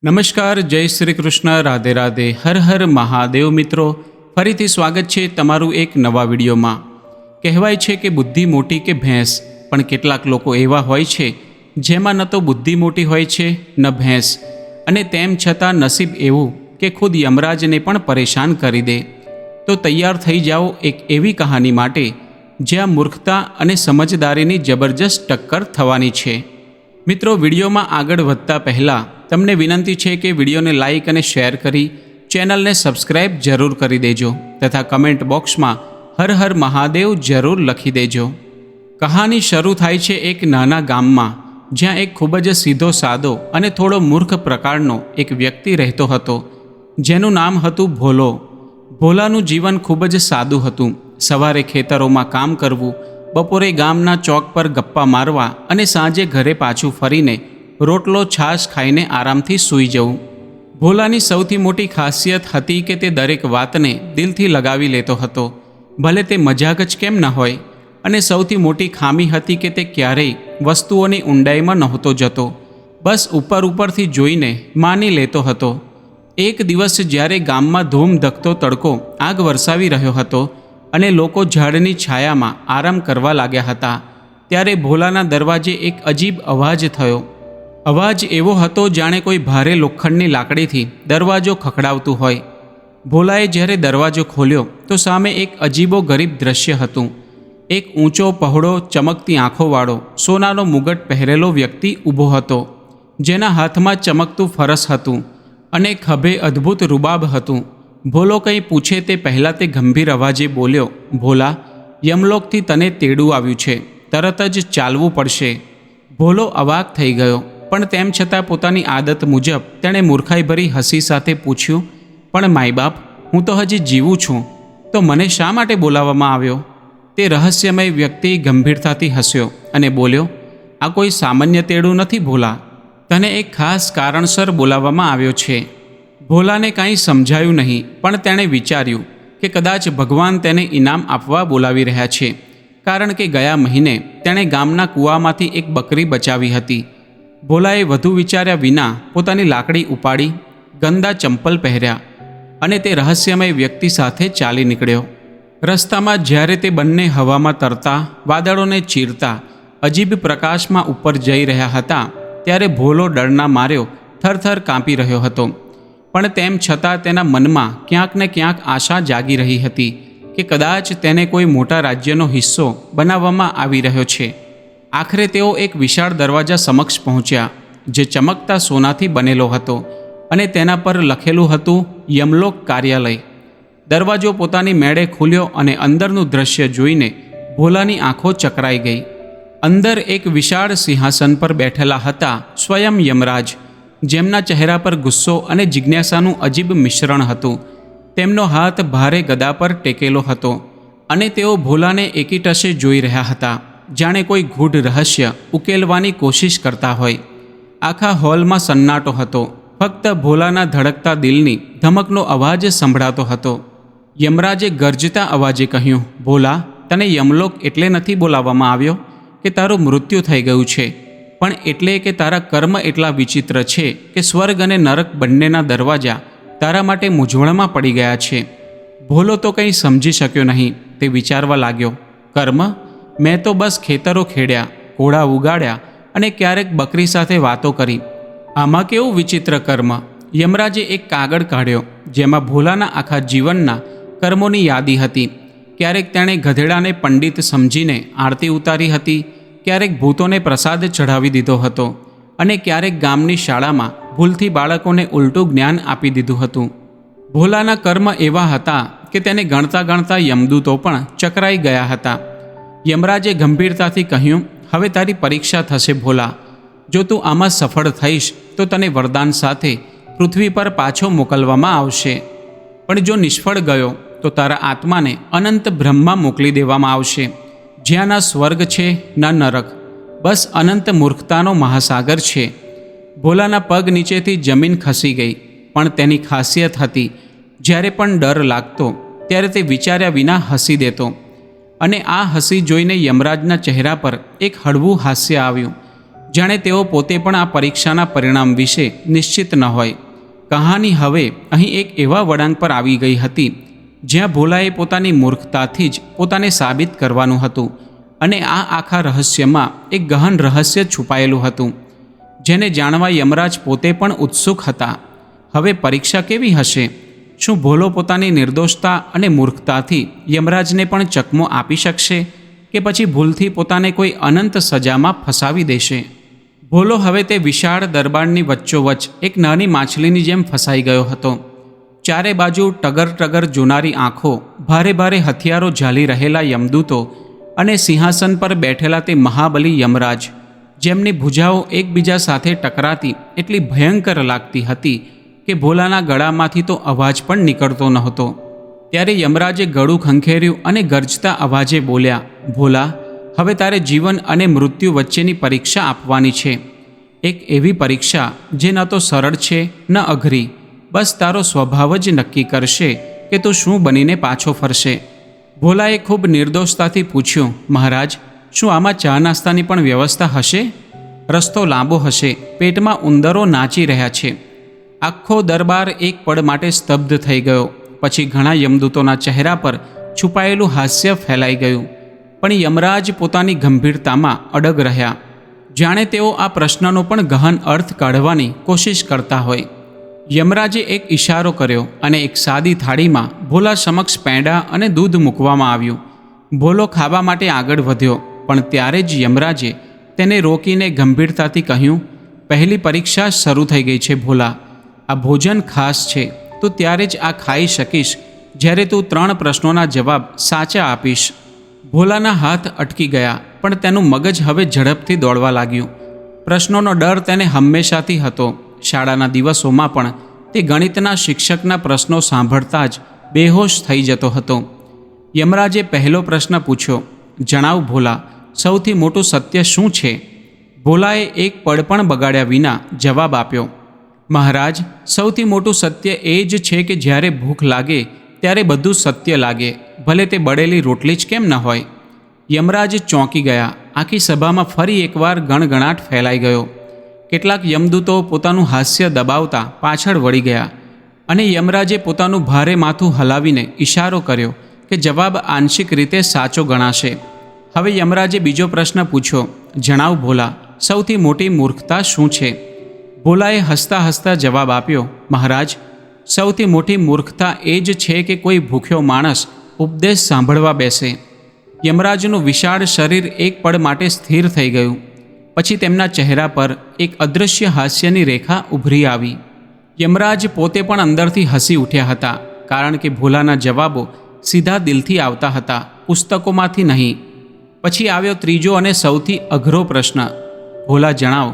નમસ્કાર, જય શ્રી કૃષ્ણ, રાધે રાધે, હર હર મહાદેવ. મિત્રો, ફરીથી સ્વાગત છે તમારું એક નવા વિડીયોમાં. કહેવાય છે કે બુદ્ધિ મોટી કે ભેંસ, પણ કેટલાક લોકો એવા હોય છે જેમાં ન તો બુદ્ધિ મોટી હોય છે ન ભેંસ, અને તેમ છતાં નસીબ એવું કે ખુદ યમરાજને પણ પરેશાન કરી દે. તો તૈયાર થઈ જાઓ એક એવી કહાની માટે જ્યાં મૂર્ખતા અને સમજદારીની જબરજસ્ત ટક્કર થવાની છે. મિત્રો, વિડીયોમાં આગળ વધતા પહેલાં તમને વિનંતી છે કે વિડીયોને લાઇક અને શેર કરી ચેનલને સબસ્ક્રાઇબ જરૂર કરી દેજો તથા કમેન્ટ બોક્સમાં હર હર મહાદેવ જરૂર લખી દેજો. કહાની શરૂ થાય છે એક નાના ગામમાં, જ્યાં એક ખૂબ જ સીધો સાદો અને થોડો મૂર્ખ પ્રકારનો એક વ્યક્તિ રહેતો હતો, જેનું નામ હતું ભોલો. ભોલાનું જીવન ખૂબ જ સાદું હતું. સવારે ખેતરોમાં કામ કરવું, બપોરે ગામના ચોક પર ગપ્પા મારવા અને સાંજે ઘરે પાછું ફરીને રોટલો છાશ ખાઈને આરામથી સૂઈ જવું. ભોલાની સૌથી મોટી ખાસિયત હતી કે તે દરેક વાતને દિલથી લગાવી લેતો હતો, ભલે તે મજાક જ કેમ ન હોય. અને સૌથી મોટી ખામી હતી કે તે ક્યારેય વસ્તુઓની ઊંડાઈમાં નહોતો જતો, બસ ઉપરથી જોઈને માની લેતો હતો. એક દિવસ જ્યારે ગામમાં ધૂમધકતો તડકો આગ વરસાવી રહ્યો હતો અને લોકો ઝાડની છાયામાં આરામ કરવા લાગ્યા હતા, ત્યારે ભોલાના દરવાજે એક અજીબ અવાજ થયો. અવાજ એવો હતો જાણે કોઈ ભારે લોખંડની લાકડીથી દરવાજો ખખડાવતું હોય. ભોલાએ જ્યારે દરવાજો ખોલ્યો તો સામે એક અજીબો ગરીબ દ્રશ્ય હતું. એક ઊંચો પહોળો ચમકતી આંખોવાળો સોનાનો મુગટ પહેરેલો વ્યક્તિ ઊભો હતો, જેના હાથમાં ચમકતું ફરસ હતું અને ખભે અદ્ભુત રૂબાબ હતું. ભોલો કંઈ પૂછે તે પહેલાં તે ગંભીર અવાજે બોલ્યો, ભોલા, યમલોકથી તને તેડું આવ્યું છે, તરત જ ચાલવું પડશે. ભોલો અવાક થઈ ગયો, પણ તેમ છતાં પોતાની આદત મુજબ તેણે મૂર્ખાઈભરી હસી સાથે પૂછ્યું, પણ માય બાપ, હું તો હજી જીવું છું, તો મને શા માટે બોલાવવામાં આવ્યો? તે રહસ્યમય વ્યક્તિ ગંભીરતાથી હસ્યો અને બોલ્યો, આ કોઈ સામાન્ય તેડું નથી ભોલા, તને એક ખાસ કારણસર બોલાવવામાં આવ્યો છે. ભોલાને કાંઈ સમજાયું નહીં, પણ તેણે વિચાર્યું કે કદાચ ભગવાન તેને ઇનામ આપવા બોલાવી રહ્યા છે, કારણ કે ગયા મહિને તેણે ગામના કૂવામાંથી એક બકરી બચાવી હતી. ભોલાએ વધુ વિચાર્યા વિના પોતાની લાકડી ઉપાડી, ગંદા ચંપલ પહેર્યા અને તે રહસ્યમય વ્યક્તિ સાથે ચાલી નીકળ્યો. રસ્તામાં જ્યારે તે બંને હવામાં તરતા, વાદળોને ચીરતા, અજીબ પ્રકાશમાં ઉપર જઈ રહ્યા હતા, ત્યારે ભોલો ડરના માર્યો થરથર કાંપી રહ્યો હતો. પણ તેમ છતાં તેના મનમાં ક્યાંક ને ક્યાંક આશા જાગી રહી હતી કે કદાચ તેને કોઈ મોટા રાજ્યનો હિસ્સો બનાવવામાં આવી રહ્યો છે. આખરે તેઓ એક વિશાળ દરવાજા સમક્ષ પહોંચ્યા, જે ચમકતા સોનાથી બનેલો હતો અને તેના પર લખેલું હતું યમલોક કાર્યાલય. દરવાજો પોતાની મેળે ખુલ્યો અને અંદરનું દ્રશ્ય જોઈને ભોલાની આંખો ચકરાઈ ગઈ. અંદર એક વિશાળ સિંહાસન પર બેઠેલા હતા સ્વયં યમરાજ, જેમના ચહેરા પર ગુસ્સો અને જિજ્ઞાસાનું અજીબ મિશ્રણ હતું. તેમનો હાથ ભારે ગદા પર ટેકેલો હતો અને તેઓ ભોલાને એકીટશે જોઈ રહ્યા હતા, જાણે કોઈ ગૂઢ રહસ્ય ઉકેલવાની કોશિશ કરતા હોય. આખા હોલમાં સન્નાટો હતો, ફક્ત ભોલાના ધડકતા દિલની ધમકનો અવાજ સંભળાતો હતો. યમરાજે ગરજતા અવાજે કહ્યું, ભોલા, તને યમલોક એટલે નથી બોલાવવામાં આવ્યો કે તારું મૃત્યુ થઈ ગયું છે, પણ એટલે કે તારા કર્મ એટલા વિચિત્ર છે કે સ્વર્ગ અને નરક બંનેના દરવાજા તારા માટે મૂંઝવણમાં પડી ગયા છે. ભોલો તો કંઈ સમજી શક્યો નહીં. તે વિચારવા લાગ્યો, કર્મ? મેં તો બસ ખેતરો ખેડ્યા, ઘોડા ઉગાડ્યા અને ક્યારેક બકરી સાથે વાતો કરી. આમાં કેવું વિચિત્ર કર્મ? યમરાજે એક કાગળ કાઢ્યો, જેમાં ભોલાના આખા જીવનના કર્મોની યાદી હતી. ક્યારેક તેણે ગધેડાને પંડિત સમજીને આરતી ઉતારી હતી, ક્યારેક ભૂતોને પ્રસાદ ચઢાવી દીધો હતો અને ક્યારેક ગામની શાળામાં ભૂલથી બાળકોને ઉલટું જ્ઞાન આપી દીધું હતું. ભોલાના કર્મ એવા હતા કે તેને ગણતા ગણતા યમદૂતો પણ ચકરાઈ ગયા હતા. યમરાજે ગંભીરતાથી કહ્યું, હવે તારી પરીક્ષા થશે ભોલા. જો તું આમાં સફળ થઈશ તો તને વરદાન સાથે પૃથ્વી પર પાછો મોકલવામાં આવશે, પણ જો નિષ્ફળ ગયો તો તારા આત્માને અનંત બ્રહ્મમાં મોકલી દેવામાં આવશે, જ્યાં ના સ્વર્ગ છે ના નરક, બસ અનંત મૂર્ખતાનો મહાસાગર છે. ભોલાના પગ નીચેથી જમીન ખસી ગઈ, પણ તેની ખાસિયત હતી, જ્યારે પણ ડર લાગતો ત્યારે તે વિચાર્યા વિના હસી દેતો, અને આ હસી જોઈને યમરાજના ચહેરા પર એક હળવું હાસ્ય આવ્યું. જાણે તેઓ પોતે પણ આ પરીક્ષાના પરિણામ વિશે નિશ્ચિત ન હોય. કહાની હવે અહીં એક એવા વળાંક પર આવી ગઈ હતી જ્યાં ભોલાએ પોતાની મૂર્ખતાથી જ પોતાને સાબિત કરવાનું હતું, અને આ આખા રહસ્યમાં એક ગહન રહસ્ય છુપાયેલું હતું જેને જાણવા યમરાજ પોતે પણ ઉત્સુક હતા. હવે પરીક્ષા કેવી હશે? શું ભોલો પોતાની નિર્દોષતા અને મૂર્ખતાથી યમરાજને પણ ચકમો આપી શકશે, કે પછી ભૂલથી પોતાને કોઈ અનંત સજામાં ફસાવી દેશે? ભોલો હવે તે વિશાળ દરબારની વચ્ચોવચ્ચ એક નાની માછલીની જેમ ફસાઈ ગયો હતો. ચારે બાજુ ટગર ટગર જોનારી આંખો, ભારે ભારે હથિયારો ઝાલી રહેલા યમદૂતો અને સિંહાસન પર બેઠેલા તે મહાબલી યમરાજ, જેમની ભુજાઓ એકબીજા સાથે ટકરાતી એટલી ભયંકર લાગતી હતી કે ભોલાના ગળામાંથી તો અવાજ પણ નીકળતો નહોતો. ત્યારે યમરાજે ગળું ખંખેર્યું અને ગરજતા અવાજે બોલ્યા, ભોલા, હવે તારે જીવન અને મૃત્યુ વચ્ચેની પરીક્ષા આપવાની છે. એક એવી પરીક્ષા જે ન તો સરળ છે ન અઘરી, બસ તારો સ્વભાવ જ નક્કી કરશે કે તું શું બનીને પાછો ફરશે. ભોલાએ ખૂબ નિર્દોષતાથી પૂછ્યું, મહારાજ, શું આમાં ચા નાસ્તાની પણ વ્યવસ્થા હશે? રસ્તો લાંબો હશે, પેટમાં ઉંદરો નાચી રહ્યા છે. આખો દરબાર એક પળ માટે સ્તબ્ધ થઈ ગયો. પછી ઘણા યમદૂતોના ચહેરા પર છુપાયેલું હાસ્ય ફેલાઈ ગયું, પણ યમરાજ પોતાની ગંભીરતામાં અડગ રહ્યા, જાણે તેઓ આ પ્રશ્નનો પણ ગહન અર્થ કાઢવાની કોશિશ કરતા હોય. યમરાજે એક ઇશારો કર્યો અને એક સાદી થાળીમાં ભોલા સમક્ષ પેંડા અને દૂધ મૂકવામાં આવ્યું. ભોલો ખાવા માટે આગળ વધ્યો, પણ ત્યારે જ યમરાજે તેને રોકીને ગંભીરતાથી કહ્યું, પહેલી પરીક્ષા શરૂ થઈ ગઈ છે ભોલા. આ ભોજન ખાસ છે. તું ત્યારે જ આ ખાઈ શકીશ જ્યારે તું 3 પ્રશ્નોના જવાબ સાચા આપીશ. ભોલાના હાથ અટકી ગયા, પણ તેનું મગજ હવે ઝડપથી દોડવા લાગ્યું. પ્રશ્નોનો ડર તેને હંમેશાથી હતો. શાળાના દિવસોમાં પણ તે ગણિતના શિક્ષકના પ્રશ્નો સાંભળતા જ બેહોશ થઈ જતો હતો. યમરાજે પહેલો પ્રશ્ન પૂછ્યો, જણાવ ભોલા, સૌથી મોટું સત્ય શું છે? ભોલાએ એક પળ પણ બગાડ્યા વિના જવાબ આપ્યો, મહારાજ, સૌથી મોટું સત્ય એ જ છે કે જ્યારે ભૂખ લાગે ત્યારે બધું સત્ય લાગે, ભલે તે બળેલી રોટલી જ કેમ ન હોય. યમરાજ ચોંકી ગયા. આખી સભામાં ફરી એકવાર ગણગણાટ ફેલાઈ ગયો. કેટલાક યમદૂતો પોતાનું હાસ્ય દબાવતા પાછળ વળી ગયા, અને યમરાજે પોતાનું ભારે માથું હલાવીને ઇશારો કર્યો કે જવાબ આંશિક રીતે સાચો ગણાશે. હવે યમરાજે બીજો પ્રશ્ન પૂછ્યો, જણાવ ભોલા, સૌથી મોટી મૂર્ખતા શું છે? ભોલાએ હસતા હસતા જવાબ આપ્યો, મહારાજ, સૌથી મોટી મૂર્ખતા એ જ છે કે કોઈ ભૂખ્યો માણસ ઉપદેશ સાંભળવા બેસે. યમરાજનું વિશાળ શરીર એક પળ માટે સ્થિર થઈ ગયું. પછી તેમના ચહેરા પર એક અદૃશ્ય હાસ્યની રેખા ઉભરી આવી. યમરાજ પોતે પણ અંદરથી હસી ઉઠ્યા હતા, કારણ કે ભોલાના જવાબો સીધા દિલથી આવતા હતા, પુસ્તકોમાંથી નહીં. પછી આવ્યો ત્રીજો અને સૌથી અઘરો પ્રશ્ન, ભોલા, જણાવ,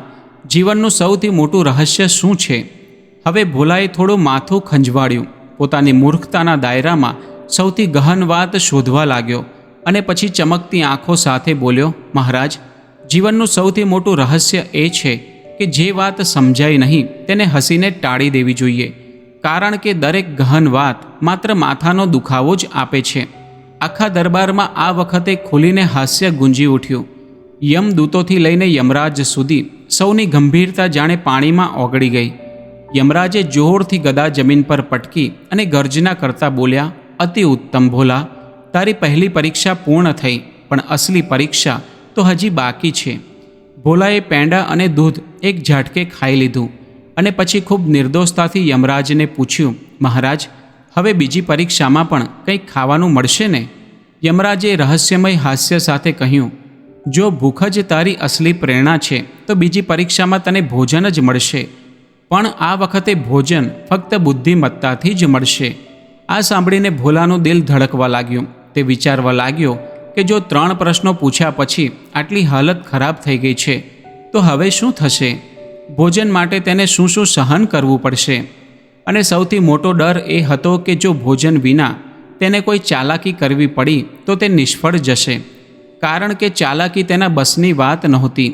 જીવનનું સૌથી મોટું રહસ્ય શું છે? હવે ભોલાએ થોડું માથું ખંજવાળ્યું, પોતાની મૂર્ખતાના દાયરામાં સૌથી ગહન વાત શોધવા લાગ્યો, અને પછી ચમકતી આંખો સાથે બોલ્યો, મહારાજ, જીવનનું સૌથી મોટું રહસ્ય એ છે કે જે વાત સમજાય નહીં તેને હસીને ટાળી દેવી જોઈએ, કારણ કે દરેક ગહન વાત માત્ર માથાનો દુખાવો જ આપે છે. આખા દરબારમાં આ વખતે ખુલીને હાસ્ય ગુંજી ઉઠ્યું. યમદૂતોથી લઈને યમરાજ સુધી સૌની ગંભીરતા જાણે પાણીમાં ઓગળી ગઈ. યમરાજે જોરથી ગદા જમીન પર પટકી અને ગર્જના કરતા બોલ્યા, અતિ ઉત્તમ ભોલા, તારી પહેલી પરીક્ષા પૂર્ણ થઈ, પણ અસલી પરીક્ષા તો હજી બાકી છે. ભોલાએ પેંડા અને દૂધ એક ઝાટકે ખાઈ લીધું, અને પછી ખૂબ નિર્દોષતાથી યમરાજને પૂછ્યું, મહારાજ, હવે બીજી પરીક્ષામાં પણ કંઈક ખાવાનું મળશે ને? યમરાજે રહસ્યમય હાસ્ય સાથે કહ્યું, જો ભૂખ જ તારી અસલી પ્રેરણા છે તો બીજી પરીક્ષામાં તને ભોજન જ મળશે, પણ આ વખતે ભોજન ફક્ત બુદ્ધિમત્તાથી જ મળશે. આ સાંભળીને ભોલાનું દિલ ધડકવા લાગ્યું. તે વિચારવા લાગ્યો કે જો 3 પ્રશ્નો પૂછ્યા પછી આટલી હાલત ખરાબ થઈ ગઈ છે તો હવે શું થશે? ભોજન માટે તેને શું શું સહન કરવું પડશે? અને સૌથી મોટો ડર એ હતો કે જો ભોજન વિના તેને કોઈ ચાલાકી કરવી પડી તો તે નિષ્ફળ જશે, કારણ કે ચાલાકી તેના બસની વાત નહોતી.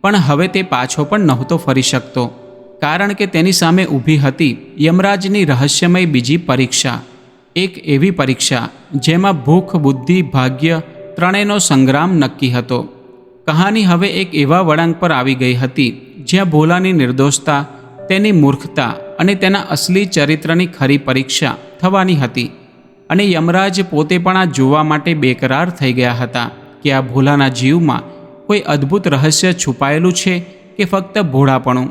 પણ હવે તે પાછો પણ નહોતો ફરી શકતો, કારણ કે તેની સામે ઊભી હતી યમરાજની રહસ્યમય બીજી પરીક્ષા. એક એવી પરીક્ષા જેમાં ભૂખ, બુદ્ધિ, ભાગ્ય ત્રણેયનો સંગ્રામ નક્કી હતો. કહાની હવે એક એવા વળાંક પર આવી ગઈ હતી જ્યાં ભોલાની નિર્દોષતા, તેની મૂર્ખતા અને તેના અસલી ચરિત્રની ખરી પરીક્ષા થવાની હતી. અને યમરાજ પોતે પણ આ જોવા માટે બેકરાર થઈ ગયા હતા કે આ ભોલાના જીવમાં કોઈ અદ્ભુત રહસ્ય છુપાયેલું છે કે ફક્ત ભોળાપણું.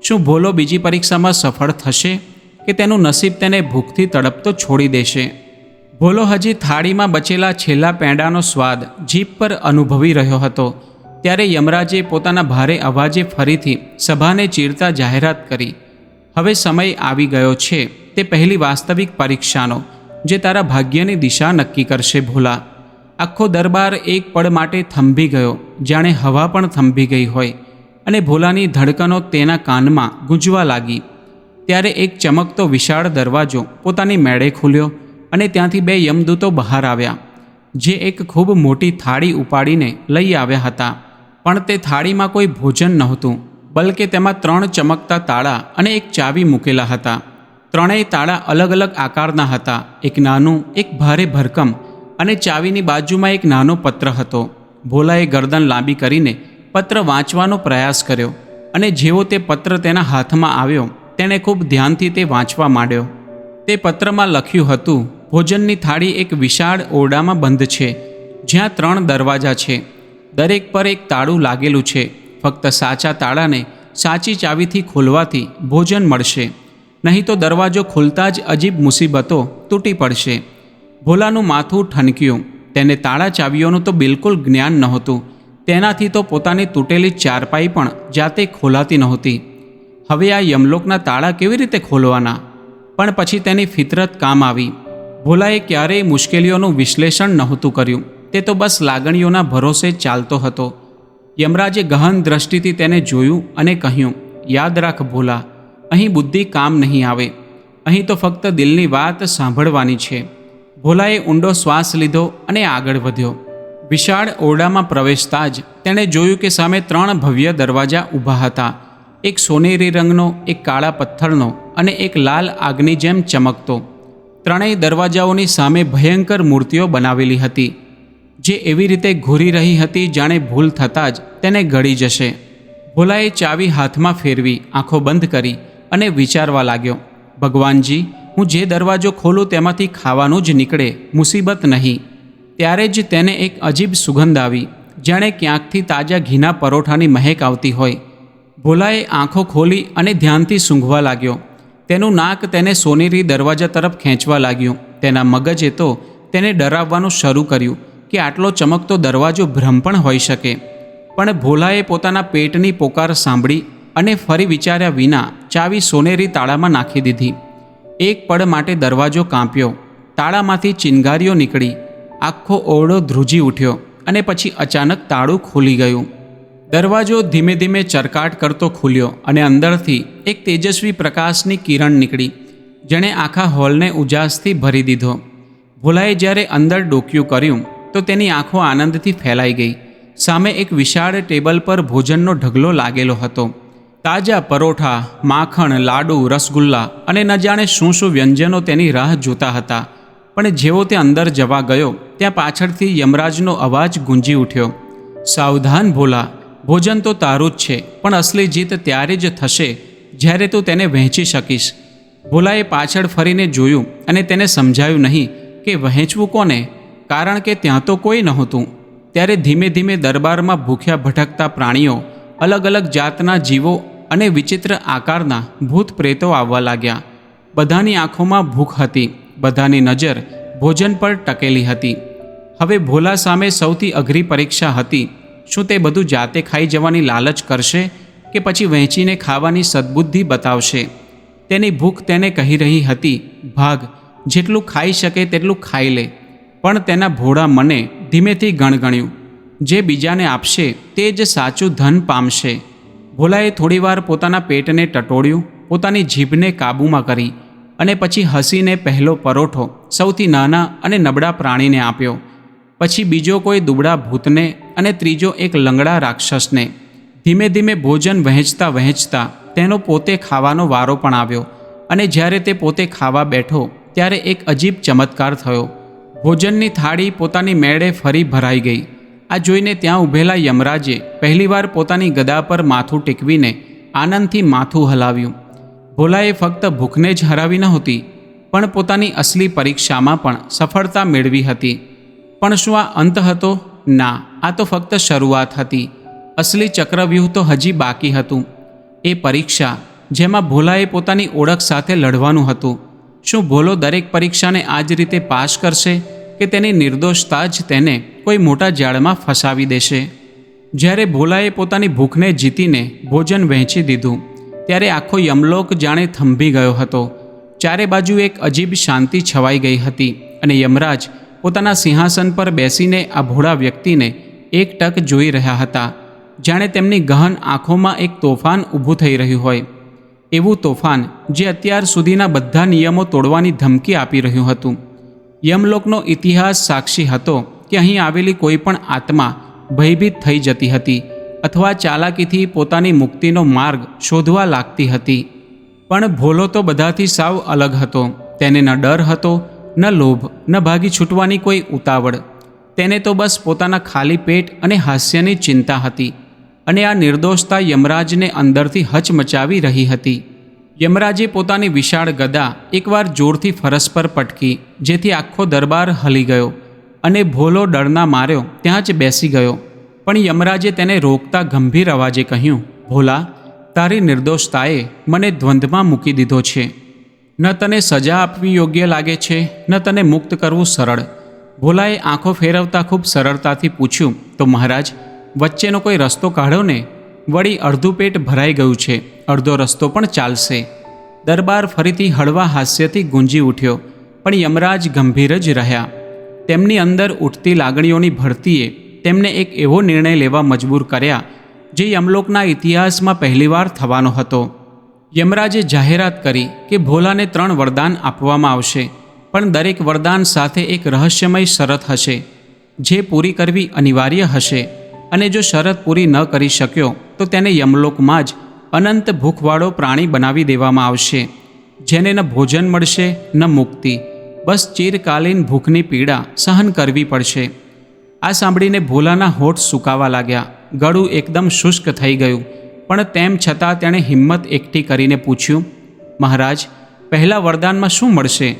શું ભોલો બીજી પરીક્ષામાં સફળ થશે કે તેનું નસીબ તેને ભૂખથી તડપતો છોડી દેશે? ભોલો હજી થાળીમાં બચેલા છેલ્લા પેંડાનો સ્વાદ જીભ પર અનુભવી રહ્યો હતો ત્યારે યમરાજે પોતાના ભારે અવાજે ફરીથી સભાને ચીરતા જાહેરાત કરી, હવે સમય આવી ગયો છે તે પહેલી વાસ્તવિક પરીક્ષાનો, જે તારા ભાગ્યની દિશા નક્કી કરશે ભોલા. આખો દરબાર એક પળ માટે થંભી ગયો, જાણે હવા પણ થંભી ગઈ હોય, અને ભોલાની ધડકનો તેના કાનમાં ગૂંજવા લાગી. ત્યારે એક ચમકતો વિશાળ દરવાજો પોતાની મેળે ખુલ્યો અને ત્યાંથી બે યમદૂતો બહાર આવ્યા, જે એક ખૂબ મોટી થાળી ઉપાડીને લઈ આવ્યા હતા. પણ તે થાળીમાં કોઈ ભોજન નહોતું, બલકે તેમાં 3 ચમકતા તાળા અને એક ચાવી મૂકેલા હતા. ત્રણેય તાળા અલગ અલગ આકારના હતા. એક નાનું, એક ભારે ભરકમ, અને ચાવીની બાજુમાં એક નાનો પત્ર હતો. ભોલાએ ગરદન લાંબી કરીને પત્ર વાંચવાનો પ્રયાસ કર્યો, અને જેવો તે પત્ર તેના હાથમાં આવ્યો તેણે ખૂબ ધ્યાનથી તે વાંચવા માંડ્યો. તે પત્રમાં લખ્યું હતું, ભોજનની થાળી એક વિશાળ ઓરડામાં બંધ છે, જ્યાં 3 દરવાજા છે. દરેક પર એક તાળું લાગેલું છે. ફક્ત સાચા તાળાને સાચી ચાવીથી ખોલવાથી ભોજન મળશે, નહીં તો દરવાજો ખુલતા જ અજીબ મુસીબતો તૂટી પડશે. ભોલાનું માથું ઠનક્યું. તેને તાળા ચાવીઓનું તો બિલકુલ જ્ઞાન નહોતું. તેનાથી તો પોતાની તૂટેલી ચારપાઈ પણ જાતે ખોલાતી નહોતી. હવે આ યમલોકના તાળા કેવી રીતે ખોલવાના? પણ પછી તેની ફિતરત કામ આવી. ભોલાએ ક્યારેય મુશ્કેલીઓનું વિશ્લેષણ નહોતું કર્યું. તે તો બસ લાગણીઓના ભરોસે ચાલતો હતો. યમરાજે ગહન દ્રષ્ટિથી તેને જોયું અને કહ્યું, યાદ રાખ ભોલા, અહીં બુદ્ધિ કામ નહીં આવે. અહીં તો ફક્ત દિલની વાત સાંભળવાની છે. ભોલાએ ઊંડો શ્વાસ લીધો અને આગળ વધ્યો. વિશાળ ઓરડામાં પ્રવેશતા જ તેણે જોયું કે સામે 3 ભવ્ય દરવાજા ઊભા હતા. એક સોનેરી રંગનો, એક કાળા પથ્થરનો અને એક લાલ આગની જેમ ચમકતો. ત્રણેય દરવાજાઓની સામે ભયંકર મૂર્તિઓ બનાવેલી હતી, જે એવી રીતે ઘૂરી રહી હતી જાણે ભૂલ થતાં જ તેને ગળી જશે. ભોલાએ ચાવી હાથમાં ફેરવી આંખો બંધ કરી અને વિચારવા લાગ્યો, ભગવાનજી, હું જે દરવાજો ખોલું તેમાંથી ખાવાનું જ નીકળે, મુસીબત નહીં. ત્યારે જ તેને એક અજીબ સુગંધ આવી, જાણે ક્યાંકથી તાજા ઘીના પરોઠાની મહેક આવતી હોય. ભોલાએ આંખો ખોલી અને ધ્યાનથી સૂંઘવા લાગ્યો. તેનું નાક તેને સોનેરી દરવાજા તરફ ખેંચવા લાગ્યું. તેના મગજે તો તેને ડરાવવાનું શરૂ કર્યું કે આટલો ચમકતો દરવાજો ભ્રમ પણ હોઈ શકે. પણ ભોલાએ પોતાના પેટની પોકાર સાંભળી અને ફરી વિચાર્યા વિના ચાવી સોનેરી તાળામાં નાખી દીધી. એક પળ માટે દરવાજો કાંપ્યો. તાળામાંથી ચિનગારીઓ નીકળી. આખો ઓરડો ધ્રુજી ઉઠ્યો અને પછી અચાનક તાળું ખુલી ગયું. દરવાજો ધીમે ધીમે ચરકાટ કરતો ખુલ્યો અને અંદરથી એક તેજસ્વી પ્રકાશની કિરણ નીકળી, જેણે આખા હોલને ઉજાસથી ભરી દીધો. ભોલાએ જ્યારે અંદર ડોકિયું કર્યું તો તેની આંખો આનંદથી ફેલાઈ ગઈ. સામે એક વિશાળ ટેબલ પર ભોજનનો ઢગલો લાગેલો હતો. તાજા પરોઠા, માખણ, લાડુ, રસગુલ્લા અને ન જાણે શું શું વ્યંજનો તેની રાહ જોતા હતા. પણ જેવો તે અંદર જવા ગયો ત્યાં પાછળથી યમરાજનો અવાજ ગુંજી ઉઠ્યો, સાવધાન ભોલા, ભોજન તો તારું જ છે, પણ અસલી જીત ત્યારે જ થશે જ્યારે તું તેને વહેંચી શકીશ. ભોલાએ પાછળ ફરીને જોયું અને તેને સમજાયું નહીં કે વહેંચવું કોને, કારણ કે ત્યાં તો કોઈ નહોતું. ત્યારે ધીમે ધીમે દરબારમાં ભૂખ્યા ભટકતા પ્રાણીઓ, અલગ અલગ જાતના જીવો અને વિચિત્ર આકારના ભૂત પ્રેતો આવવા લાગ્યા. બધાની આંખોમાં ભૂખ હતી, બધાની નજર ભોજન પર ટકેલી હતી. હવે ભોલા સામે સૌથી અઘરી પરીક્ષા હતી. શું તે બધું જાતે ખાઈ જવાની લાલચ કરશે કે પછી વહેંચીને ખાવાની સદ્બુદ્ધિ બતાવશે? તેની ભૂખ તેને કહી રહી હતી, ભાગ, જેટલું ખાઈ શકે તેટલું ખાઈ લે. પણ તેના ભોળા મને ધીમેથી ગણગણ્યું, જે બીજાને આપશે તે જ સાચું ધન પામશે. ભોલાએ થોડીવાર પોતાના પેટને ટટોળ્યું, પોતાની જીભને કાબૂમાં કરી અને પછી હસીને પહેલો પરોઠો સૌથી નાના અને નબળા પ્રાણીને આપ્યો, પછી બીજો કોઈ દુબળા ભૂતને અને ત્રીજો એક લંગડા રાક્ષસને. ધીમે ધીમે ભોજન વહેંચતા વહેંચતા તેનો પોતે ખાવાનો વારો પણ આવ્યો. અને જ્યારે તે પોતે ખાવા બેઠો ત્યારે એક અજીબ ચમત્કાર થયો. ભોજનની થાળી પોતાની મેળે ફરી ભરાઈ ગઈ. આ જોઈને ત્યાં ઊભેલા યમરાજે પહેલીવાર પોતાની ગદા પર માથું ટેકવીને આનંદથી માથું હલાવ્યું. ભોલાએ ફક્ત ભૂખને જ હરાવી નહોતી, પણ પોતાની અસલી પરીક્ષામાં પણ સફળતા મેળવી હતી. પણ શું આ અંત હતો? ના, આ તો ફક્ત શરૂઆત હતી. અસલી ચક્રવ્યૂહ તો હજી બાકી હતું. એ પરીક્ષા જેમાં ભોલાએ પોતાની ઓળખ સાથે લડવાનું હતું. શું ભોલો દરેક પરીક્ષાને આ જ રીતે પાસ કરશે કે તેની નિર્દોષતા જ તેને કોઈ મોટા જાળમાં ફસાવી દેશે? જ્યારે ભોલાએ પોતાની ભૂખને જીતીને ભોજન વહેંચી દીધું, ત્યારે આખો યમલોક જાણે થંભી ગયો હતો. ચારે બાજુ એક અજીબ શાંતિ છવાઈ ગઈ હતી અને યમરાજ પોતાના સિંહાસન પર બેસીને આ ભોળા વ્યક્તિને એક ટક જોઈ રહ્યા હતા, જાણે તેમની ગહન આંખોમાં એક તોફાન ઊભું થઈ રહ્યું હોય. એવું તોફાન જે અત્યાર સુધીના બધા નિયમો તોડવાની ધમકી આપી રહ્યું હતું. યમલોકનો ઇતિહાસ સાક્ષી હતો કે અહીં આવેલી કોઈ પણ આત્મા ભયભીત થઈ જતી હતી અથવા ચાલાકીથી પોતાની મુક્તિનો માર્ગ શોધવા લાગતી હતી. પણ ભોલો તો બધાથી સાવ અલગ હતો. તેને ન ડર હતો, ન લોભ, ન ભાગી છૂટવાની કોઈ ઉતાવળ. તેને તો બસ પોતાના ખાલી પેટ અને હાસ્યની ચિંતા હતી. અને આ નિર્દોષતા યમરાજને અંદરથી હચમચાવી રહી હતી. યમરાજે પોતાની વિશાળ ગદા એકવાર જોરથી ફરસ પર પટકી, જેથી આખો દરબાર હલી ગયો અને ભોલો ડરના માર્યો ત્યાં જ બેસી ગયો. પણ યમરાજે તેને રોકતા ગંભીર અવાજે કહ્યું, ભોલા, તારી નિર્દોષતાએ મને દ્વંદ્વમાં મૂકી દીધો છે. ન તને સજા આપવી યોગ્ય લાગે છે, ન તને મુક્ત કરવું સરળ. ભોલાએ આંખો ફેરવતા ખૂબ સરળતાથી પૂછ્યું, તો મહારાજ, વચ્ચેનો કોઈ રસ્તો કાઢો ને. વળી અડધું પેટ ભરાઈ ગયું છે, અડધો રસ્તો પણ ચાલશે. દરબાર ફરીથી હળવા હાસ્યથી ગુંજી ઉઠ્યો, પણ યમરાજ ગંભીર જ રહ્યા. તેમની અંદર ઉઠતી લાગણીઓની ભરતીએ તેમને એક એવો નિર્ણય લેવા મજબૂર કર્યા જે યમલોકના ઇતિહાસમાં પહેલીવાર થવાનો હતો. યમરાજે જાહેરાત કરી કે ભોલાને 3 વરદાન આપવામાં આવશે, પણ દરેક વરદાન સાથે એક રહસ્યમય શરત હશે, જે પૂરી કરવી અનિવાર્ય હશે. અને જો શરત પૂરી ન કરી શક્યો તો તેને યમલોકમાં જ અનંત ભૂખવાળો પ્રાણી બનાવી દેવામાં આવશે, જેને ન ભોજન મળશે ન મુક્તિ, બસ ચિરકાલીન ભૂખની પીડા સહન કરવી પડશે. આ સાંભળીને ભોલાના હોઠ સૂકાવા લાગ્યા. ગળું એકદમ શુષ્ક થઈ ગયું, પણ તેમ છતાં તેણે હિંમત એકઠી કરીને પૂછ્યું, મહારાજ, પહેલા વરદાનમાં શું મળશે?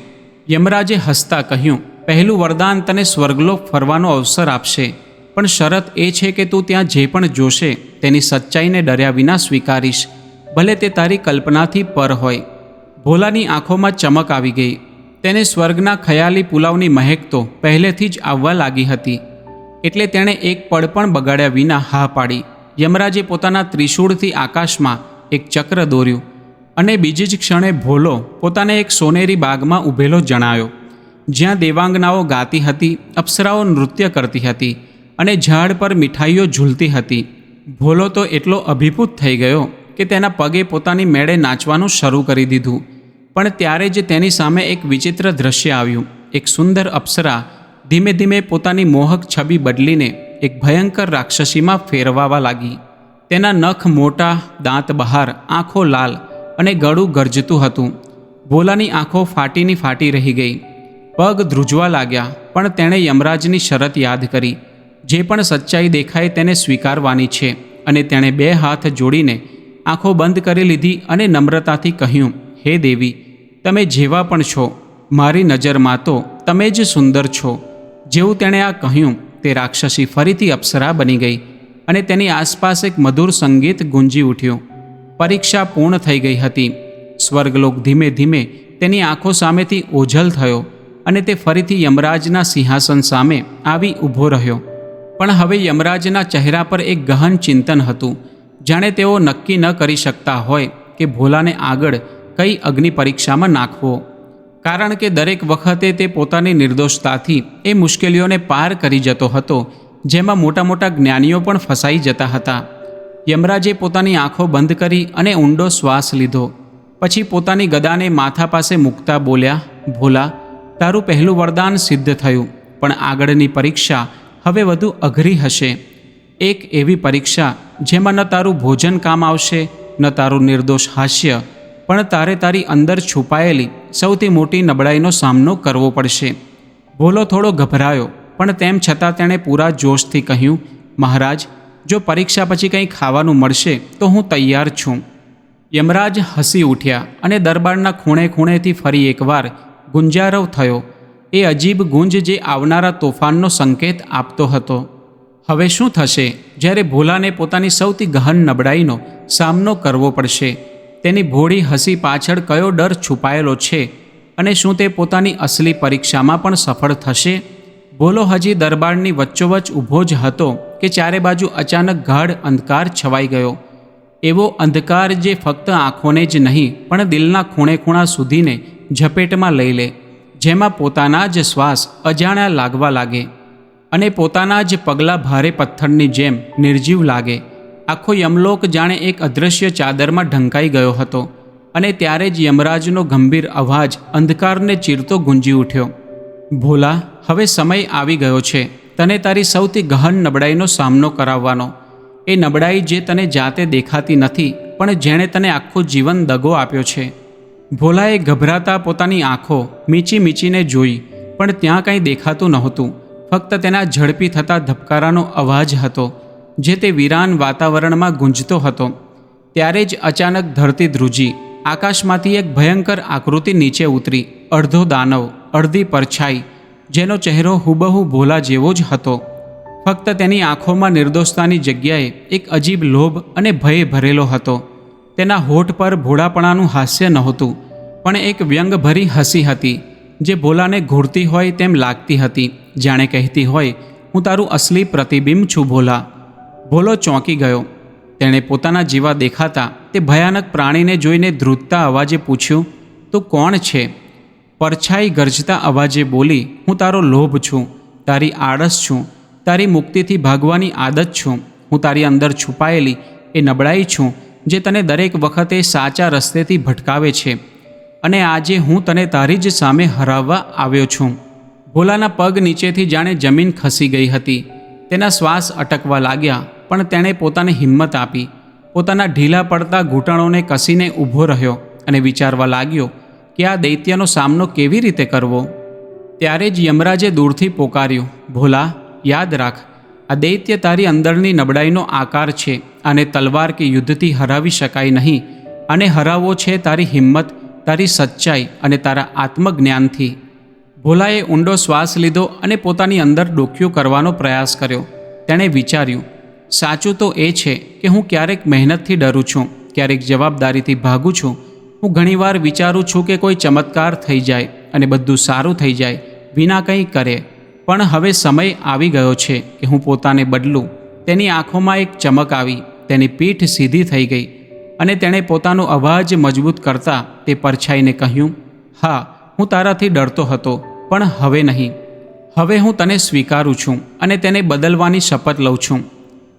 યમરાજે હસતા કહ્યું, પહેલું વરદાન તને સ્વર્ગલોક ફરવાનો અવસર આપશે, પણ શરત એ છે કે તું ત્યાં જે પણ જોશે તેની સચ્ચાઈને ડર્યા વિના સ્વીકારીશ, ભલે તે તારી કલ્પનાથી પર હોય. ભોલાની આંખોમાં ચમક આવી ગઈ. તેને સ્વર્ગના ખયાલી પુલાવની મહેક તો પહેલેથી જ આવવા લાગી હતી, એટલે તેણે એક પળ પણ બગાડ્યા વિના હા પાડી. યમરાજે પોતાના ત્રિશૂળથી આકાશમાં એક ચક્ર દોર્યું અને બીજી જ ક્ષણે ભોલો પોતાને એક સોનેરી બાગમાં ઊભેલો જણાયો, જ્યાં દેવાંગનાઓ ગાતી હતી, અપ્સરાઓ નૃત્ય કરતી હતી અને ઝાડ પર મીઠાઈઓ ઝૂલતી હતી. ભોલો તો એટલો અભિભૂત થઈ ગયો કે તેના પગે પોતાની મેળે નાચવાનું શરૂ કરી દીધું. પણ ત્યારે જ તેની સામે એક વિચિત્ર દ્રશ્ય આવ્યું. એક સુંદર અપ્સરા ધીમે ધીમે પોતાની મોહક છબી બદલીને એક ભયંકર રાક્ષસીમાં ફેરવાવા લાગી. તેના નખ મોટા, દાંત બહાર, આંખો લાલ અને ગળું ગરજતું હતું. ભોલાની આંખો ફાટીની ફાટી રહી ગઈ. પગ ધ્રુજવા લાગ્યા, પણ તેણે યમરાજની શરત યાદ કરી. જે પણ સચ્ચાઈ દેખાય તેને સ્વીકારવાની છે, અને તેણે 2 હાથ જોડીને આંખો બંધ કરી લીધી અને નમ્રતાથી કહ્યું, હે દેવી, તમે જેવા પણ છો, મારી નજરમાં તો તમે જ સુંદર છો. જેવું તેણે આ કહ્યું, તે રાક્ષસી ફરીથી અપ્સરા બની ગઈ અને તેની આસપાસ એક મધુર સંગીત ગુંજી ઉઠ્યું. પરીક્ષા પૂર્ણ થઈ ગઈ હતી. સ્વર્ગલોક ધીમે ધીમે તેની આંખો સામેથી ઓઝલ થયો અને તે ફરીથી યમરાજના સિંહાસન સામે આવી ઊભો રહ્યો. પણ હવે યમરાજના ચહેરા પર એક ગહન ચિંતન હતું, જાણે તેઓ નક્કી ન કરી શકતા હોય કે ભોલાને આગળ કઈ અગ્નિ પરીક્ષામાં નાખવો. કારણ કે દરેક વખતે તે પોતાની નિર્દોષતાથી એ મુશ્કેલીઓને પાર કરી જતો હતો, જેમાં મોટા મોટા જ્ઞાનીઓ પણ ફસાઈ જતા હતા. યમરાજે પોતાની આંખો બંધ કરી અને ઊંડો શ્વાસ લીધો. પછી પોતાની ગદાને માથા પાસે મૂકતા બોલ્યા, ભોલા, તારું પહેલું વરદાન સિદ્ધ થયું, પણ આગળની પરીક્ષા હવે વધુ અઘરી હશે. એક એવી પરીક્ષા જેમાં ન તારું ભોજન કામ આવશે, ન તારું નિર્દોષ હાસ્ય, પણ તારે તારી અંદર છુપાયેલી સૌથી મોટી નબળાઈનો સામનો કરવો પડશે. ભોલો થોડો ગભરાયો, પણ તેમ છતાં તેણે પૂરા જોશથી કહ્યું, મહારાજ, જો પરીક્ષા પછી કંઈ ખાવાનું મળશે તો હું તૈયાર છું. યમરાજ હસી ઉઠ્યા અને દરબારના ખૂણે ખૂણેથી ફરી એકવાર ગુંજારવ થયો. એ અજીબ ગુંજ જે આવનારા તોફાનનો સંકેત આપતો હતો. હવે શું થશે જ્યારે ભોલાને પોતાની સૌથી ગહન નબળાઈનો સામનો કરવો પડશે? તેની ભોળી હસી પાછળ કયો ડર છુપાયેલો છે અને શું તે પોતાની અસલી પરીક્ષામાં પણ સફળ થશે? ભોલો હજી દરબારની વચ્ચોવચ્ચ ઊભો જ હતો કે ચારે બાજુ અચાનક ગાઢ અંધકાર છવાઈ ગયો. એવો અંધકાર જે ફક્ત આંખોને જ નહીં પણ દિલના ખૂણે ખૂણા સુધીને ઝપેટમાં લઈ લે, જેમાં પોતાના જ શ્વાસ અજાણ્યા લાગવા લાગે અને પોતાના જ પગલાં ભારે પથ્થરની જેમ નિર્જીવ લાગે. આખો યમલોક જાણે એક અદૃશ્ય ચાદરમાં ઢંકાઈ ગયો હતો અને ત્યારે જ યમરાજનો ગંભીર અવાજ અંધકારને ચીરતો ગુંજી ઉઠ્યો. ભોલા, હવે સમય આવી ગયો છે તને તારી સૌથી ગહન નબળાઈનો સામનો કરાવવાનો. એ નબળાઈ જે તને જાતે દેખાતી નથી પણ જેણે તને આખું જીવન દગો આપ્યો છે. ભોલાએ ગભરાતા પોતાની આંખો મીચી મીચીને જોઈ, પણ ત્યાં કંઈ દેખાતું નહોતું. ફક્ત તેના ઝડપી થતા ધબકારાનો અવાજ હતો જે તે વીરાન વાતાવરણમાં ગુંજતો હતો. ત્યારે જ અચાનક ધરતી ધ્રુજી. આકાશમાંથી એક ભયંકર આકૃતિ નીચે ઉતરી. અડધો દાનવ, અડધી પરછાઈ, જેનો ચહેરો હુબહુ ભોલા જેવો જ હતો. ફક્ત તેની આંખોમાં નિર્દોષતાની જગ્યાએ એક અજીબ લોભ અને ભય ભરેલો હતો. તેના હોઠ પર ભોળાપણાનું હાસ્ય નહોતું, પણ એક વ્યંગભરી હસી હતી જે ભોલાને ઘૂરતી હોય તેમ લાગતી હતી, જાણે કહેતી હોય, હું તારું અસલી પ્રતિબિંબ છું ભોલા. ભોલો ચોંકી ગયો. તેણે પોતાના જેવા દેખાતા તે ભયાનક પ્રાણીને જોઈને ધ્રુજતા અવાજે પૂછ્યું, તું કોણ છે? પરછાઈ ગરજતા અવાજે બોલી, હું તારો લોભ છું, તારી આળસ છું, તારી મુક્તિથી ભાગવાની આદત છું. હું તારી અંદર છુપાયેલી એ નબળાઈ છું જે તને દરેક વખતે સાચા રસ્તેથી ભટકાવે છે અને આજે હું તને તારી જ સામે હરાવવા આવ્યો છું. ભોલાના પગ નીચેથી જાણે જમીન ખસી ગઈ હતી. તેના શ્વાસ અટકવા લાગ્યા, પણ તેણે પોતાને હિંમત આપી. પોતાના ઢીલા પડતા ઘૂંટણોને કસીને ઊભો રહ્યો અને વિચારવા લાગ્યો કે આ દૈત્યનો સામનો કેવી રીતે કરવો. ત્યારે જ યમરાજે દૂરથી પોકાર્યું, ભોલા, યાદ રાખ, આ દૈત્ય તારી અંદરની નબળાઈનો આકાર છે. આને તલવાર કે યુદ્ધથી હરાવી શકાય નહીં. આને હરાવવો છે તારી હિંમત, તારી સચ્ચાઈ અને તારા આત્મજ્ઞાનથી. ભોલાએ ઊંડો શ્વાસ લીધો અને પોતાની અંદર ડોક્યું કરવાનો પ્રયાસ કર્યો. તેણે વિચાર્યું, સાચું તો એ છે કે હું ક્યારેક મહેનતથી ડરું છું, ક્યારેક જવાબદારીથી ભાગું છું. હું ઘણીવાર વિચારું છું કે કોઈ ચમત્કાર થઈ જાય અને બધું સારું થઈ જાય વિના કંઈ કરે. પણ હવે સમય આવી ગયો છે કે હું પોતાને બદલું. તેની આંખોમાં એક ચમક આવી, તેની પીઠ સીધી થઈ ગઈ અને તેણે પોતાનો અવાજ મજબૂત કરતા તે પરછાઈને કહ્યું, હા, હું તારાથી ડરતો હતો, પણ હવે નહીં. હવે હું તને સ્વીકારું છું અને તેને બદલવાની શપથ લઉં છું.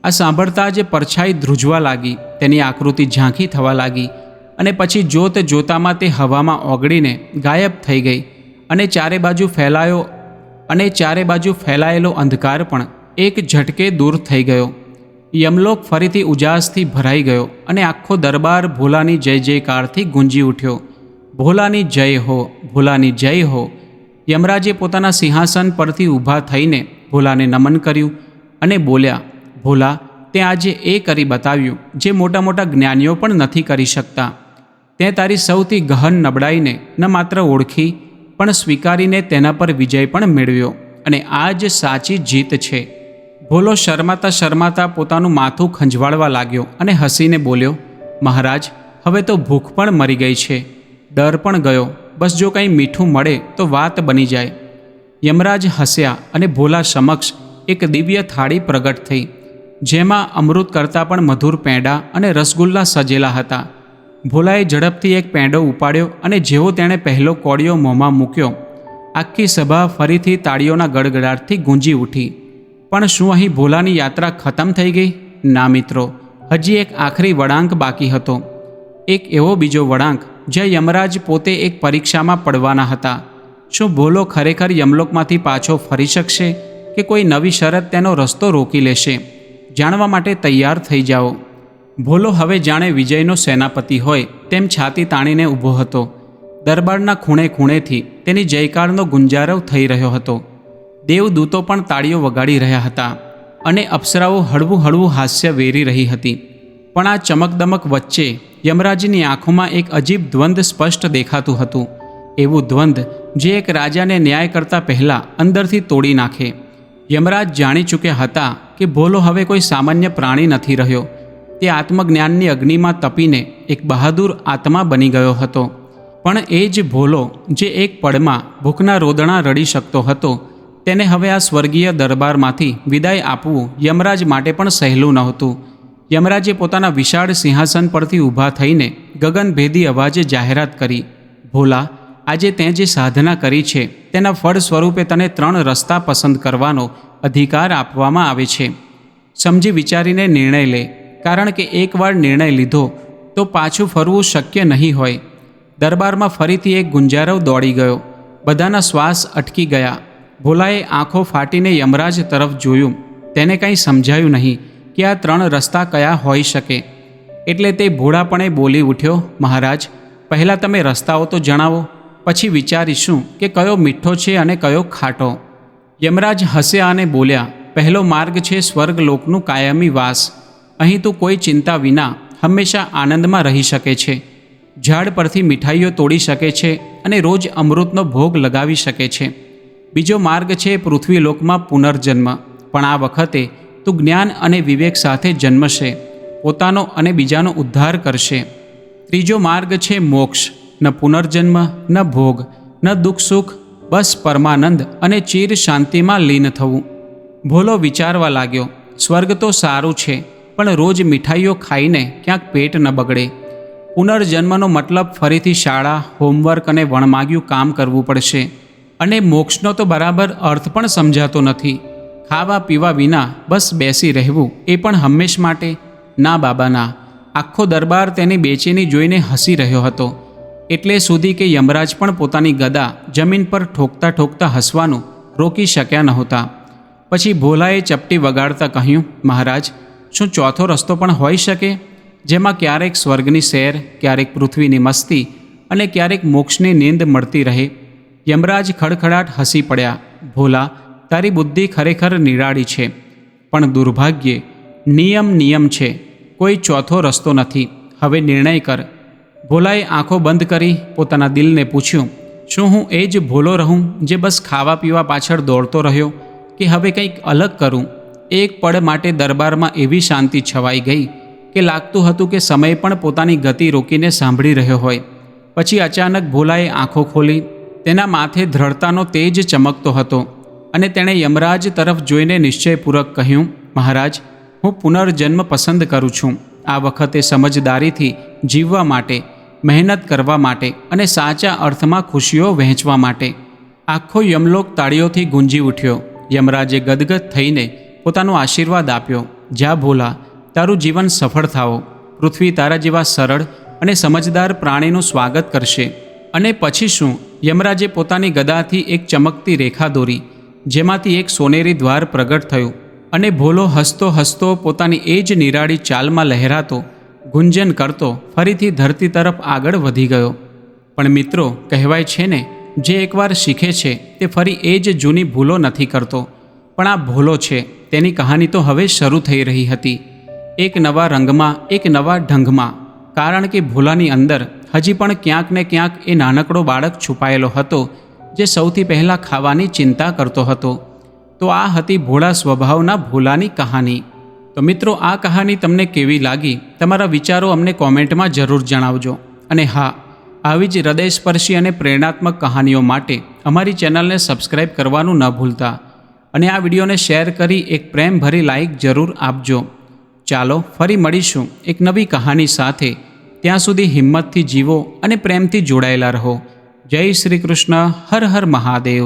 આ સાંભળતા જ પરછાઈ ધ્રુજવા લાગી, તેની આકૃતિ ઝાંખી થવા લાગી અને પછી જોત જોતામાં તે હવામાં ઓગળીને ગાયબ થઈ ગઈ અને ચારે બાજુ ફેલાયેલો અંધકાર પણ એક ઝટકે દૂર થઈ ગયો. યમલોક ફરીથી ઉજાસથી ભરાઈ ગયો અને આખો દરબાર ભોલાની જય જયકારથી ગુંજી ઉઠ્યો. ભોલાની જય હો, ભોલાની જય હો. યમરાજે પોતાના સિંહાસન પરથી ઊભા થઈને ભોલાને નમન કર્યું અને બોલ્યા, ભોલા, તે આજે એ કરી બતાવ્યું જે મોટા મોટા જ્ઞાનીઓ પણ નથી કરી શકતા. તે તારી સૌથી ગહન નબળાઈને ન માત્ર ઓળખી પણ સ્વીકારીને તેના પર વિજય પણ મેળવ્યો અને આ જ સાચી જીત છે. ભોલો શરમાતા શરમાતા પોતાનું માથું ખંજવાળવા લાગ્યો અને હસીને બોલ્યો, મહારાજ, હવે તો ભૂખ પણ મરી ગઈ છે, ડર પણ ગયો. બસ જો કંઈ મીઠું મળે તો વાત બની જાય. યમરાજ હસ્યા અને ભોલા સમક્ષ એક દિવ્ય થાળી પ્રગટ થઈ, જેમાં અમૃત કરતાં પણ મધુર પેંડા અને રસગુલ્લા સજેલા હતા. ભોલાએ ઝડપથી એક પેંડો ઉપાડ્યો અને જેવો તેણે પહેલો કોળિયો મોંમાં મૂક્યો, આખી સભા ફરીથી તાળીઓના ગડગડાટથી ગુંજી ઉઠી. પણ શું અહીં ભોલાની યાત્રા ખતમ થઈ ગઈ? ના મિત્રો, હજી એક આખરી વળાંક બાકી હતો. એક એવો બીજો વળાંક જ્યાં યમરાજ પોતે એક પરીક્ષામાં પડવાના હતા. શું ભોલો ખરેખર યમલોકમાંથી પાછો ફરી શકશે કે કોઈ નવી શરત તેનો રસ્તો રોકી લેશે? જાણવા માટે તૈયાર થઈ જાઓ. ભોલો હવે જાણે વિજયનો સેનાપતિ હોય તેમ છાતી તાણીને ઊભો હતો. દરબારના ખૂણે ખૂણેથી તેની જયકારનો ગુંજારવ થઈ રહ્યો હતો. દેવદૂતો પણ તાળીઓ વગાડી રહ્યા હતા અને અપ્સરાઓ હળવું હળવું હાસ્ય વેરી રહી હતી. પણ આ ચમકદમક વચ્ચે યમરાજની આંખોમાં એક અજીબ દ્વંદ્વ સ્પષ્ટ દેખાતું હતું. એવું દ્વંદ્વ જે એક રાજાને ન્યાય કરતા પહેલાં અંદરથી તોડી નાખે. યમરાજ જાણી ચૂક્યા હતા કે ભોલો હવે કોઈ સામાન્ય પ્રાણી નથી રહ્યો. તે આત્મજ્ઞાનની અગ્નિમાં તપીને એક બહાદુર આત્મા બની ગયો હતો. પણ એ જ ભોલો જે એક પળમાં ભૂખના રોદણા રડી શકતો હતો, તેને હવે આ સ્વર્ગીય દરબારમાંથી વિદાય આપવું યમરાજ માટે પણ સહેલું નહોતું. યમરાજે પોતાના વિશાળ સિંહાસન પરથી ઊભા થઈને ગગનભેદી અવાજે જાહેરાત કરી, ભોલા, આજે તેં જે સાધના કરી છે તેના ફળ સ્વરૂપે તને 3 રસ્તા પસંદ કરવાનો અધિકાર આપવામાં આવે છે. સમજી વિચારીને નિર્ણય લે, કારણ કે એકવાર નિર્ણય લીધો તો પાછું ફરવું શક્ય નહીં હોય. દરબારમાં ફરીથી એક ગુંજારવ દોડી ગયો. બધાના શ્વાસ અટકી ગયા. ભોલાએ આંખો ફાટીને યમરાજ તરફ જોયું. તેને કંઈ સમજાયું નહીં કે આ 3 રસ્તા કયા હોઈ શકે. એટલે તે ભોળાપણે બોલી ઉઠ્યો, મહારાજ, પહેલાં તમે રસ્તાઓ તો જણાવો, પછી વિચારીશું કે કયો મીઠો છે અને કયો ખાટો. યમરાજ હસ્યા અને બોલ્યા, પહેલો માર્ગ છે સ્વર્ગલોકનું કાયમી વાસ. અહીં તું કોઈ ચિંતા વિના હંમેશા આનંદમાં રહી શકે છે. ઝાડ પરથી મીઠાઈઓ તોડી શકે છે અને રોજ અમૃતનો ભોગ લગાવી શકે છે. બીજો માર્ગ છે પૃથ્વીલોકમાં પુનર્જન્મ, પણ આ વખતે તું જ્ઞાન અને વિવેક સાથે જન્મશે, પોતાનો અને બીજાનો ઉદ્ધાર કરશે. ત્રીજો માર્ગ છે મોક્ષ, ન પુનર્જન્મ, ન ભોગ, ન દુઃખ સુખ, બસ પરમાનંદ અને ચિર શાંતિમાં લીન થવું. ભોલો વિચારવા લાગ્યો, સ્વર્ગ તો સારું છે, પણ રોજ મીઠાઈઓ ખાઈને ક્યાંક પેટ ન બગડે. પુનર્જન્મનો મતલબ ફરીથી શાળા, હોમવર્ક અને વણમાગ્યું કામ કરવું પડશે. અને મોક્ષનો તો બરાબર અર્થ પણ સમજાતો નથી. ખાવા પીવા વિના બસ બેસી રહેવું, એ પણ હંમેશ માટે? ના બાબા ના. આખો દરબાર તેની બેચેની જોઈને હસી રહ્યો હતો. એટલે સુધી કે યમરાજ પણ પોતાની ગદા જમીન પર ઠોકતા ઠોકતા હસવાનું રોકી શક્યા નહોતા. પછી ભોલાએ ચપટી વગાડતા કહ્યું, મહારાજ, શું ચોથો રસ્તો પણ હોઈ શકે, જેમાં ક્યારેક સ્વર્ગની સૈર, ક્યારેક પૃથ્વીની મસ્તી અને ક્યારેક મોક્ષની નીંદ મળતી રહે? યમરાજ ખડખડાટ હસી પડ્યા. ભોલા, તારી બુદ્ધિ ખરેખર નિરાળી છે, પણ દુર્ભાગ્યે નિયમ છે. કોઈ ચોથો રસ્તો નથી. હવે નિર્ણય કર. ભોલાએ આંખો બંધ કરી પોતાના દિલને પૂછ્યું, શું હું એ જ ભોલો રહું જે બસ ખાવા પીવા પાછળ દોડતો રહ્યો, કે હવે કંઈક અલગ કરું? એક પળ માટે દરબારમાં એવી શાંતિ છવાઈ ગઈ કે લાગતું હતું કે સમય પણ પોતાની ગતિ રોકીને સાંભળી રહ્યો હોય. પછી અચાનક ભોલાએ આંખો ખોલી. તેના માથે દ્રઢતાનો તેજ ચમકતો હતો અને તેણે યમરાજ તરફ જોઈને નિશ્ચયપૂર્વક કહ્યું, મહારાજ, હું પુનર્જન્મ પસંદ કરું છું. આ વખતે સમજદારીથી જીવવા માટે, મહેનત કરવા માટે અને સાચા અર્થમાં ખુશીઓ વહેંચવા માટે. આખો યમલોક તાળીઓથી ગુંજી ઉઠ્યો. યમરાજે ગદગદ થઈને પોતાનો આશીર્વાદ આપ્યો, જા ભોલા, તારું જીવન સફળ થાઓ. પૃથ્વી તારા જેવા સરળ અને સમજદાર પ્રાણીનું સ્વાગત કરશે. અને પછી શું? યમરાજે પોતાની ગદાથી એક ચમકતી રેખા દોરી, જેમાંથી એક સોનેરી દ્વાર પ્રગટ થયું અને ભોલો હસતો હસતો પોતાની એ જ નિરાળી ચાલમાં લહેરાતો, ગુંજન કરતો ફરીથી ધરતી તરફ આગળ વધી ગયો. પણ મિત્રો, કહેવાય છે ને, જે એકવાર શીખે છે તે ફરી એ જ જૂની ભૂલો નથી કરતો. પણ આ ભોલો છે, તેની કહાની તો હવે શરૂ થઈ રહી હતી, એક નવા રંગમાં, એક નવા ઢંગમાં. કારણ કે ભોલાની અંદર હજી પણ ક્યાંક ને ક્યાંક એ નાનકડો બાળક છુપાયેલો હતો, જે સૌથી પહેલાં ખાવાની ચિંતા કરતો હતો. તો આ હતી ભોળા સ્વભાવના ભોલાની કહાની. તો મિત્રો, આ કહાની તમને કેવી લાગી? તમારા વિચારો અમને કોમેન્ટમાં જરૂર જણાવજો. અને હા, આવી જ હૃદયસ્પર્શી અને પ્રેરણાત્મક કહાનીઓ માટે અમારી ચેનલને સબસ્ક્રાઈબ કરવાનું ન ભૂલતા. અને આ વિડીયોને શેર કરી એક પ્રેમભરી લાઈક જરૂર આપજો. ચાલો ફરી મળીશું એક નવી કહાની સાથે. ત્યાં સુધી હિંમતથી જીવો અને પ્રેમથી જોડાયેલા રહો. જય શ્રી કૃષ્ણ. હર હર મહાદેવ.